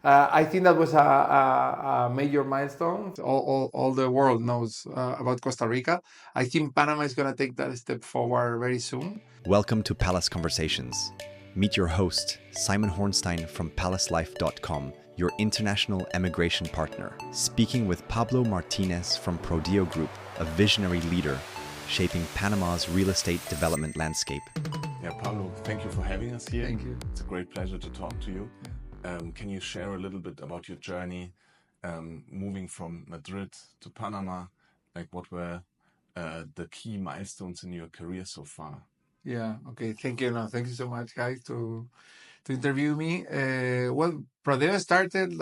I think that was a major milestone. All the world knows about Costa Rica. I think Panama is going to take that step forward very soon. Welcome to Palace Conversations. Meet your host, Simon Hornstein from palacelife.com, your international emigration partner, speaking with Pablo Martinez from Prodeo Group, a visionary leader shaping Panama's real estate development landscape. Yeah, Pablo, thank you for having us here. Thank you. It's a great pleasure to talk to you. Can you share a little bit about your journey moving from Madrid to Panama? Like, what were the key milestones in your career so far? Yeah. Okay. Thank you. No, thank you so much, guys, to interview me. Well, Prodeo started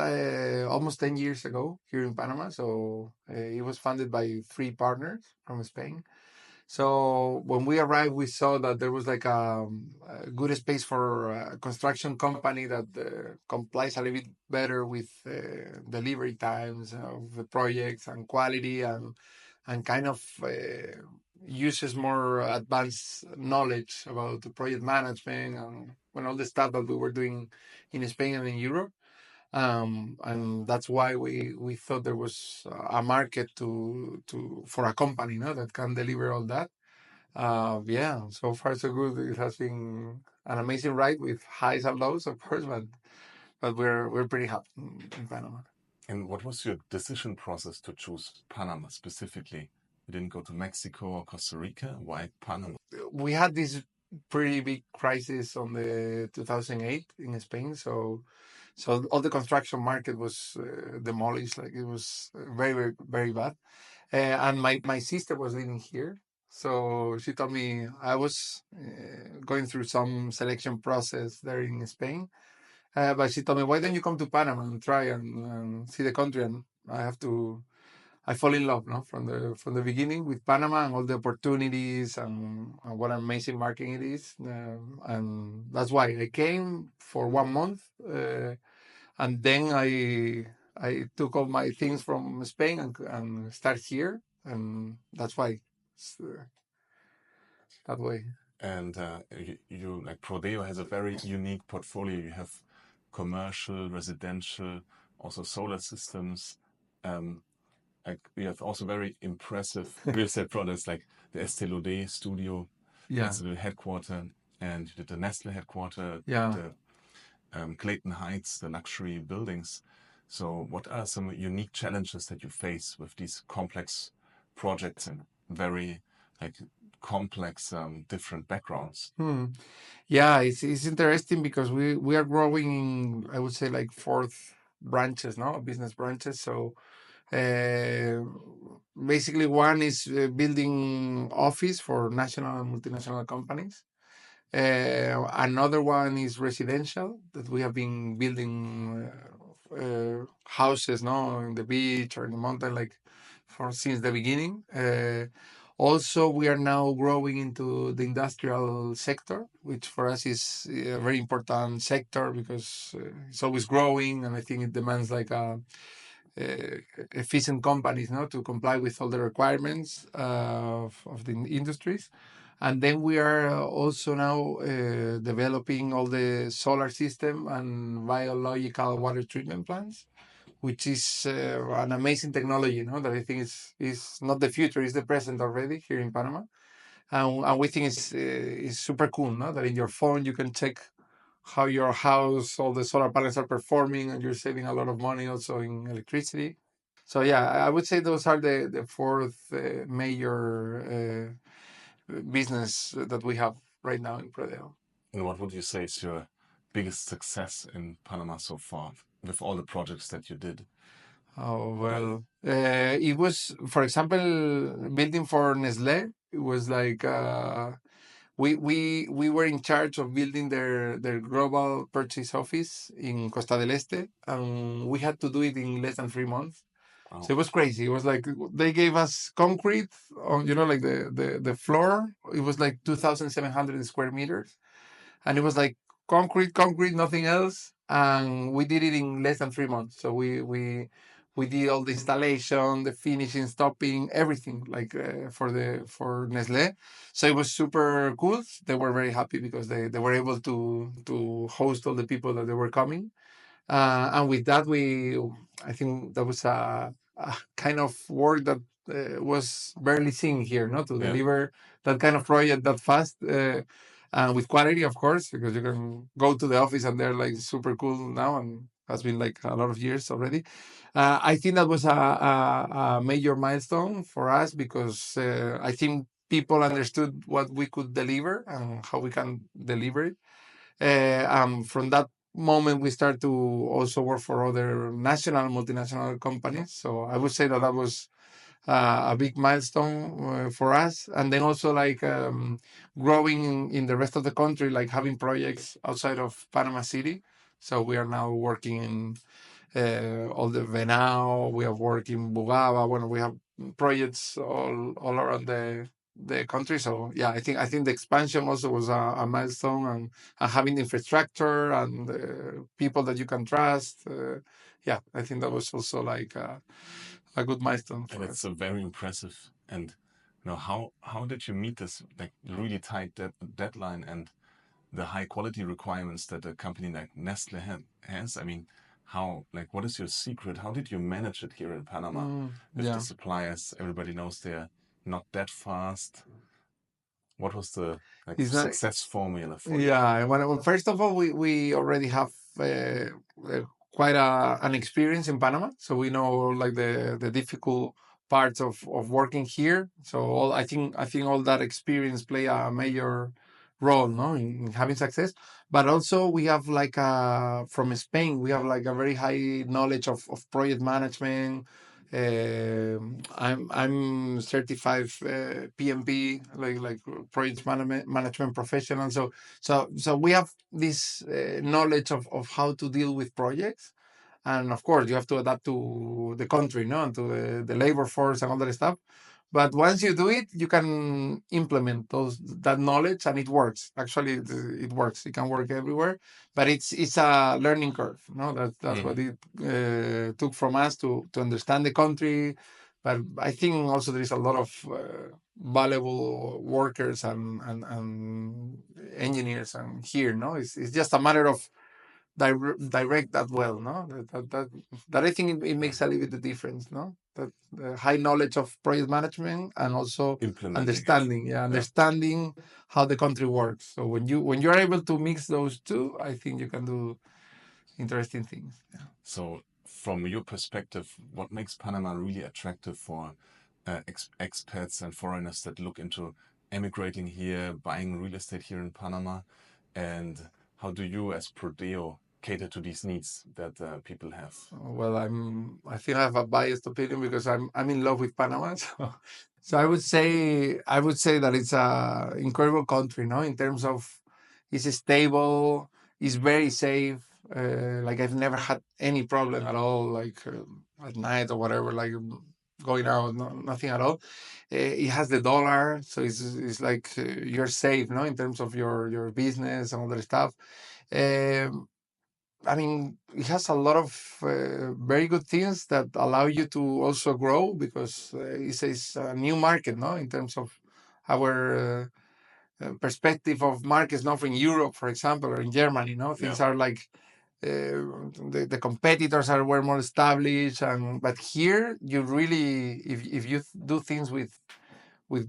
almost 10 years ago here in Panama. So it was funded by 3 partners from Spain. So when we arrived, we saw that there was like a good space for a construction company that complies a little bit better with delivery times of the projects and quality and kind of uses more advanced knowledge about the project management and all the stuff that we were doing in Spain and in Europe. And that's why we thought there was a market for a company, that can deliver all that. Yeah, so far so good. It has been an amazing ride with highs and lows, of course, but we're pretty happy in Panama. And what was your decision process to choose Panama specifically? You didn't go to Mexico or Costa Rica. Why Panama? We had this pretty big crisis on the 2008 in Spain, so all the construction market was demolished. Like it was very, very, very bad. And my sister was living here, so she told me I was going through some selection process there in Spain. But she told me, why don't you come to Panama and try and see the country? And I fall in love, no, from the beginning with Panama and all the opportunities and what an amazing market it is. And that's why I came for 1 month, and then I took all my things from Spain and start here, and that's why it's that way. And you like Prodeo has a very unique portfolio. You have commercial, residential, also solar systems. Like we have also very impressive real estate products like the Estee Lauder studio. Yeah, That's the headquarter, and you did the Nestle headquarter. yeah. The Clayton Heights, the luxury buildings. So, what are some unique challenges that you face with these complex projects and very like complex different backgrounds? Yeah, it's interesting because we are growing in, I would say, like 4th branches, no, business branches. So basically, one is building office for national and multinational companies. Another one is residential that we have been building houses, no, in the beach or in the mountain, like since the beginning. Also, we are now growing into the industrial sector, which for us is a very important sector because it's always growing, and I think it demands like efficient companies, no, to comply with all the requirements of the industries. And then we are also now developing all the solar system and biological water treatment plants, which is an amazing technology, that I think is not the future, it's the present already here in Panama. And we think it's super cool, no? That in your phone you can check how your house, all the solar panels are performing, and you're saving a lot of money also in electricity. So yeah, I would say those are the 4th major business that we have right now in Prodeo. And what would you say is your biggest success in Panama so far with all the projects that you did? Oh, well, it was, for example, building for Nestle. It was like we were in charge of building their global purchase office in Costa del Este, and we had to do it in less than 3 months. Wow. So it was crazy. It was like they gave us concrete on, like the floor. It was like 2,700 square meters, and it was like concrete, nothing else. And we did it in less than 3 months. So we did all the installation, the finishing, stopping, everything like for Nestle. So it was super cool. They were very happy because they were able to host all the people that they were coming. And with that, I think that was a kind of work that was barely seen here, not to deliver that kind of project that fast. And with quality, of course, because you can go to the office and they're like super cool now, and has been like a lot of years already. I think that was a major milestone for us because I think people understood what we could deliver and how we can deliver it. From that moment, we start to also work for other national and multinational companies. So I would say that that was a big milestone for us. And then also like growing in the rest of the country, like having projects outside of Panama City. So we are now working in all the Venao. We have work in Bugaba. When we have projects all around the country. So yeah, I think the expansion also was a milestone, and having the infrastructure and people that you can trust. Yeah, I think that was also like a good milestone for And us. it's very impressive. And how did you meet this like really tight deadline and the high quality requirements that a company like Nestle has? I mean, what is your secret? How did you manage it here in Panama with the suppliers? Everybody knows they're not that fast. What was the success formula for you? Yeah, well, first of all, we already have quite an experience in Panama, so we know like the difficult parts of working here. So I think all that experience play a major role, no, in having success. But also we have like from Spain, we have like a very high knowledge of project management. I'm certified PMP, like project management professional. So we have this knowledge of how to deal with projects, and of course you have to adapt to the country, no, and to the labor force and all that stuff. But once you do it, you can implement that knowledge, and it works. Actually, it works. It can work everywhere, but it's a learning curve. No, that's what it took from us to understand the country. But I think also there is a lot of valuable workers and engineers and here. No, it's just a matter of direct that well, no? That I think it makes a little bit the difference, no? That the high knowledge of project management and also understanding how the country works. So when you are able to mix those two, I think you can do interesting things. Yeah. So, from your perspective, what makes Panama really attractive for expats and foreigners that look into emigrating here, buying real estate here in Panama, and how do you, as Prodeo, cater to these needs that people have? Well, I think I have a biased opinion because I'm in love with Panama. So I would say that it's a incredible country, no? In terms of it's stable, it's very safe. Like I've never had any problem at all, like at night or whatever, like going out, nothing at all. It has the dollar, so it's like you're safe, no? In terms of your business and all that stuff. Um, I mean, it has a lot of very good things that allow you to also grow because it's a new market, no, in terms of our perspective of markets, not from Europe, for example, or in Germany. No, things are like the competitors were more established, but here you really, if you do things with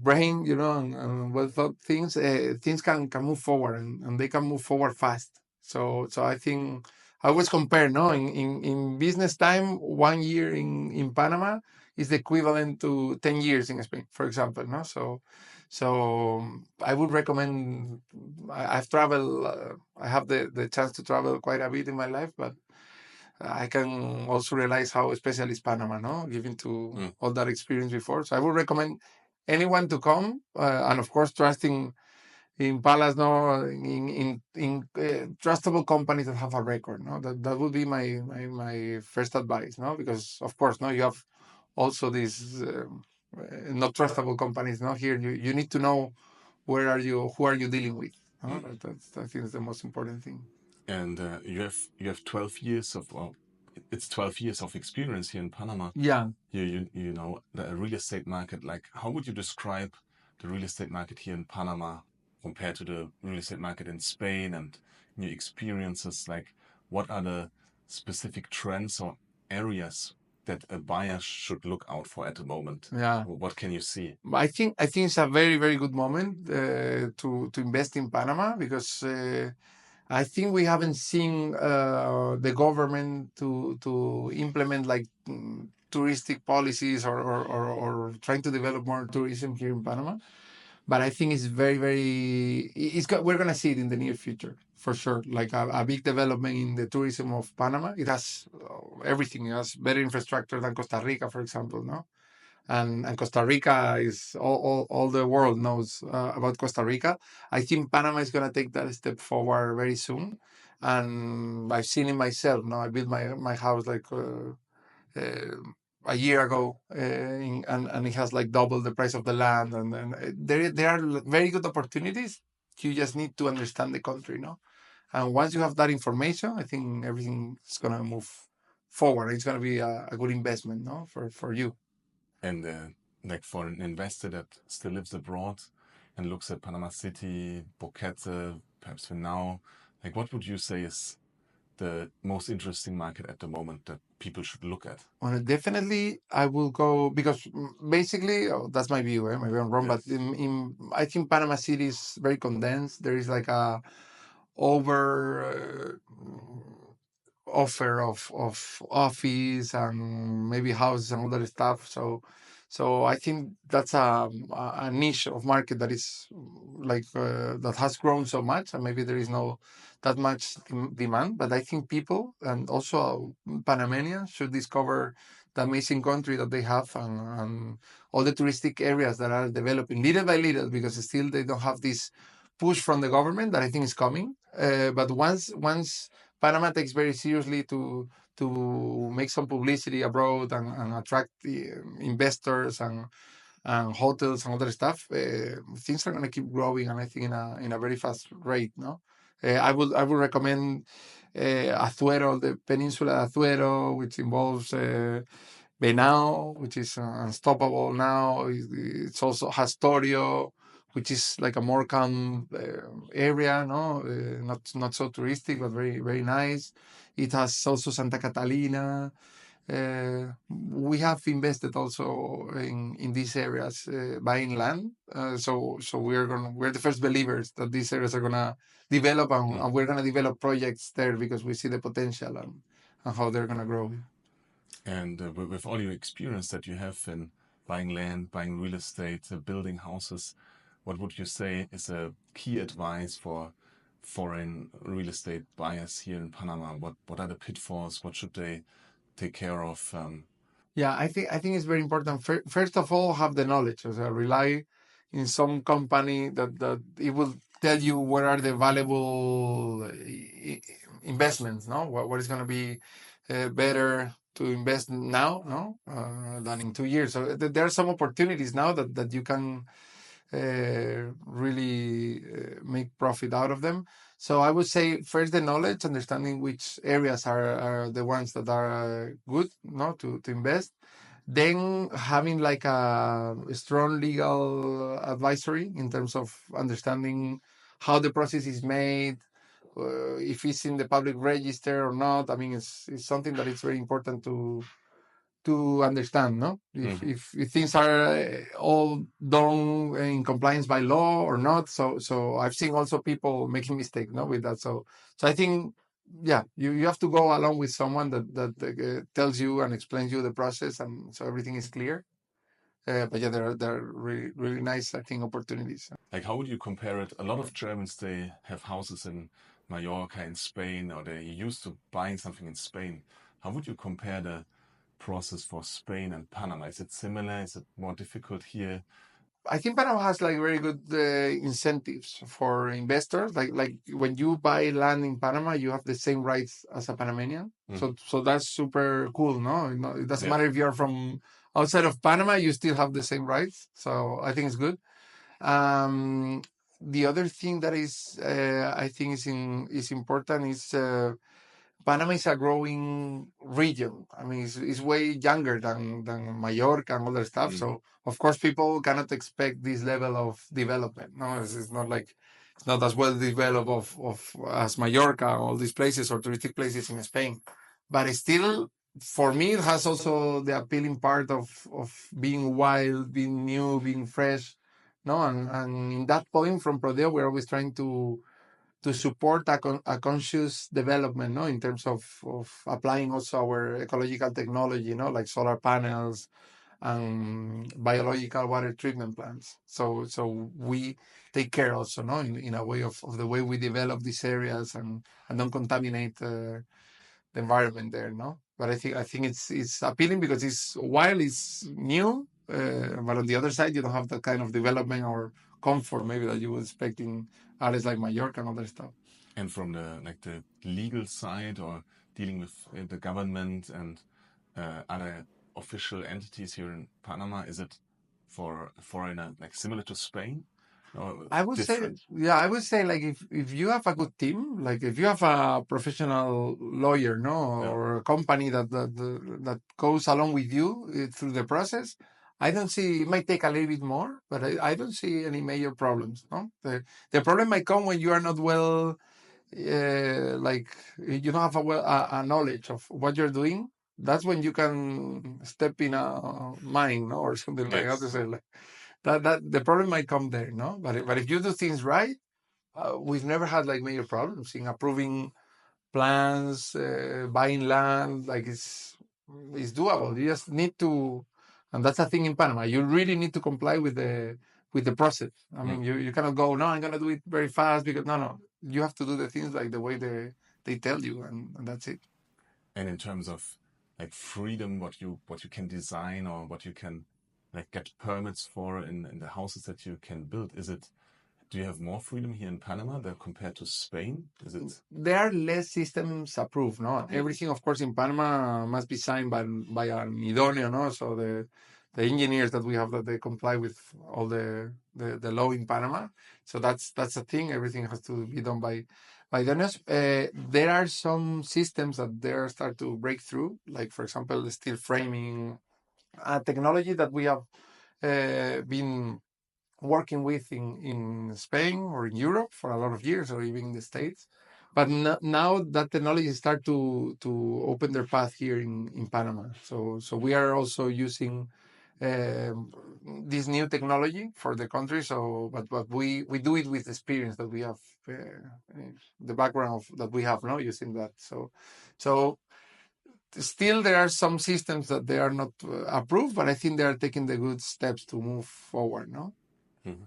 brain, and well thought things, things can move forward and they can move forward fast. So I think I always compare, no, in business time, 1 year in Panama is the equivalent to 10 years in Spain, for example, no. So I would recommend. I've traveled. I have the chance to travel quite a bit in my life, but I can also realize how special is Panama, no, given to all that experience before. So I would recommend anyone to come, and of course, trusting in Palace, no, in trustable companies that have a record, no. That would be my first advice, no, because of course, no, you have also these not trustable companies, no. Here, you need to know who are you dealing with. No? I think is the most important thing. And you have 12 years of it's 12 years of experience here in Panama. Yeah. You know the real estate market. Like, how would you describe the real estate market here in Panama compared to the real estate market in Spain and your experiences? Like, what are the specific trends or areas that a buyer should look out for at the moment? Yeah. What can you see? I think it's a very, very good moment to invest in Panama, because I think we haven't seen the government to implement like touristic policies or trying to develop more tourism here in Panama. But I think it's very, very. We're gonna see it in the near future for sure. Like a big development in the tourism of Panama. It has everything. It has better infrastructure than Costa Rica, for example. No, and Costa Rica is all the world knows about Costa Rica. I think Panama is gonna take that step forward very soon, and I've seen it myself. No, I built my house like. A year ago, and it has like double the price of the land, and there are very good opportunities. You just need to understand the country, no? And once you have that information, I think everything is gonna move forward. It's gonna be a good investment, no, for you. And like for an investor that still lives abroad and looks at Panama City, Boquete, perhaps for now, like what would you say is the most interesting market at the moment that people should look at? Well, definitely, I will go because basically that's my view. Maybe I'm wrong, Yes. but I think Panama City is very condensed. There is like a over offer of office and maybe houses and other stuff. So I think that's a niche of market that is like that has grown so much, and maybe there is no that much demand. But I think people and also Panamanians should discover the amazing country that they have, and all the touristic areas that are developing little by little, because still they don't have this push from the government that I think is coming. But once Panama takes very seriously to make some publicity abroad and attract the investors and hotels and other stuff, things are going to keep growing, and I think in a very fast rate. No, I would recommend Azuero, the peninsula Azuero, which involves Benao, which is unstoppable now. It's also has Torio, which is like a more calm area, no, not so touristic, but very, very nice. It has also Santa Catalina. We have invested also in these areas, buying land. So we're the first believers that these areas are gonna develop, and we're gonna develop projects there because we see the potential and how they're gonna grow. And with all your experience that you have in buying land, buying real estate, building houses, what would you say is a key advice for foreign real estate buyers here in Panama? What are the pitfalls? What should they take care of? Yeah, I think it's very important. First of all, have the knowledge. So rely in some company that it will tell you what are the valuable investments. No, what is going to be better to invest now, no, than in 2 years. So there are some opportunities now that you can really make profit out of them. So I would say first the knowledge, understanding which areas are the ones that are good, no, to invest. Then having like a strong legal advisory in terms of understanding how the process is made, if it's in the public register or not. I mean, it's something that is very important to understand, no? If things are all done in compliance by law or not. So I've seen also people making mistakes, no, with that. So I think, yeah, you have to go along with someone that tells you and explains you the process, and so everything is clear. But yeah, there are really, really nice, I think, opportunities. Like, how would you compare it? A lot of Germans, they have houses in Mallorca, in Spain, or they're used to buying something in Spain. How would you compare the process for Spain and Panama? Is it similar? Is it more difficult here? I think Panama has like very good incentives for investors. Like when you buy land in Panama, you have the same rights as a Panamanian. So that's super cool. No, it doesn't Yeah. matter if you're from outside of Panama, you still have the same rights. So I think it's good. The other thing that is I think is important is Panama is a growing region. I mean, it's way younger than Mallorca and other stuff. So of course, people cannot expect this level of development. No, it's not like it's not as well developed of as Mallorca, all these places or touristic places in Spain. but still, for me, it has also the appealing part of being wild, being new, being fresh. No, and in that point from Prodeo, we're always trying to support a conscious development, no, in terms of applying also our ecological technology, like solar panels and biological water treatment plants. So we take care also, no, in a way of the way we develop these areas and don't contaminate the environment there, no. But I think it's appealing because it's while it's new, but on the other side you don't have that kind of development or comfort maybe that you would expect in areas like Mallorca and other stuff. And from the legal side, or dealing with the government and other official entities here in Panama, is it for a foreigner similar to Spain? Or I would different? I would say like if you have a good team, like if you have a professional lawyer, no, Yeah. or a company that goes along with you through the process, I don't see. It might take a little bit more, but I don't see any major problems. No, the problem might come when you are not well, like you don't have a knowledge of what you're doing. That's when you can step in a mine, no, or something like how to Yes. say, like that the problem might come there, no. But if you do things right, we've never had like major problems in approving plans, buying land. Like it's doable. You just need to, and that's the thing in Panama. You really need to comply with the process. I mean, you cannot go, no, I'm gonna do it very fast, because no, you have to do the things like the way they tell you, and that's it. And in terms of freedom, what you can design, or what you can get permits for in the houses that you can build, do you have more freedom here in Panama than compared to Spain? Is it? There are less systems approved, no? Everything, of course, in Panama must be signed by an idóneo, no? So the engineers that we have, that they comply with all the law in Panama. So that's a thing. Everything has to be done by idóneos. There are some systems that they start to break through, like for example, the steel framing, technology that we have been working with in Spain or in Europe for a lot of years, or even in the States. But now that technology start to open their path here in Panama. So we are also using this new technology for the country. So but we do it with experience that we have, the background that we have now using that. So still there are some systems that they are not approved, but I think they are taking the good steps to move forward. No. Mm-hmm.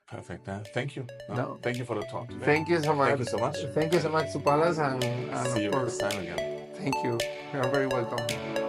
Perfect. Thank you. No. Thank you for the talk today. Thank you so much. Thank you so much. Thank you so much to Palas, and See of you course, next time again. thank you. You are very welcome.